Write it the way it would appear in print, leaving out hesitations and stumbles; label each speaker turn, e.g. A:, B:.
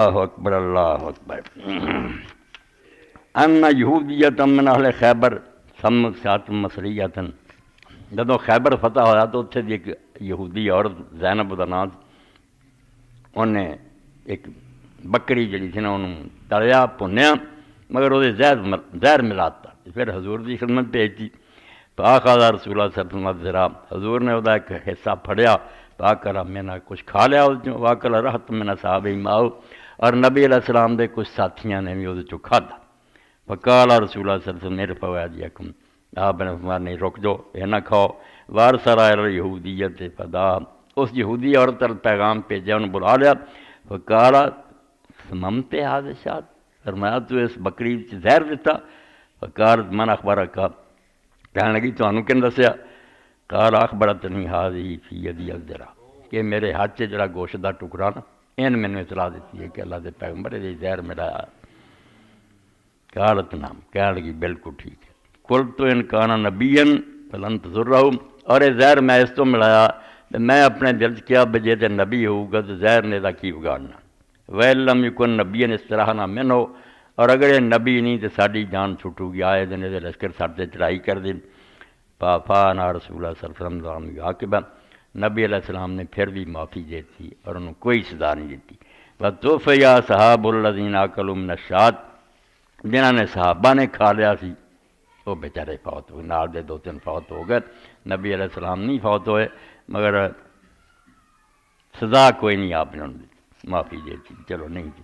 A: اللہ اکبر اللہ اکبر۔ ان یہودیت من اہل خیبر سمت مصریتن، جدوں خیبر فتح ہویا تو اتنے دی ایک یہودی عورت زینب دا نام، انہیں ایک بکری جڑی تھی نا انہوں تلیا پنیا مگر وہ زہر ملاتا، پھر حضور دی خدمت بھیجتی، فآخذ رسول اللہ صلی اللہ علیہ وسلم، حضور نے وہ ایک حصہ پھڑیا، فاکل میں نے کچھ کھا لیا، واکل رحت میں نے صحابہ ماؤ، اور نبی علیہ السلام دے کچھ ساتھیاں نے بھی وہ چو کھادا۔ فقال رسول اللہ صلی اللہ علیہ وسلم ارفعوا ایدیکم، آپ نے فرمایا نہیں رک جو یہ نہ کھاؤ، وارسل الی یہودیت فدا، اس یہودی عورت پر پیغام بھیجا، انہوں بلا لیا، فقال سممت ھذا الشاۃ، فرمایا تو اس بکری زہر دیتا، فقال من اخبرک، کہنے لگی تو انہوں کن دسیا، قال اخبرتنی ھذہ فی یدی الذرا، کہ میرے ہاتھ سے جڑا گوشت دا ٹکڑا نا ان میں نے اطلاع دیتی ہے کہ اللہ دے پیغمبر یہ زہر ملایا۔ قالت نام، کہنے لگی بالکل ٹھیک ہے، قلت ان کان نبیا فلن تضرہ، اور یہ زہر میں اس تو ملایا میں اپنے دل سے کیا بجے تے نبی ہوگا تو زہر نے دا کی بگاڑنا، وَإِن لَمْ يَكُن نَبِيًّا اسْتَرَاحَنَا مِنْهُ، اور اگر یہ نبی نہیں تو ساری جان چھوٹو گی، آئے دن دے لشکر سر سے چڑھائی کر دی، فَعَفَانَا رسول اللہ صلی اللہ علیہ وسلم عاقبہ، نبی علیہ السلام نے پھر بھی معافی دے دی اور انہوں کوئی سزا نہیں دیتی۔ وَتُوفِیَ أَصْحَابُ الَّذِينَ أَكَلُوا مِنَ الشَّاةِ، جنہوں نے صحابہ نے کھا لیا سی وہ بیچارے فوت ہوئے، نال دے دو تین فوت ہو گئے، نبی علیہ السلام نہیں فوت ہوئے مگر سزا کوئی نہیں آپ نے معافی دے دی، چلو نہیں دی۔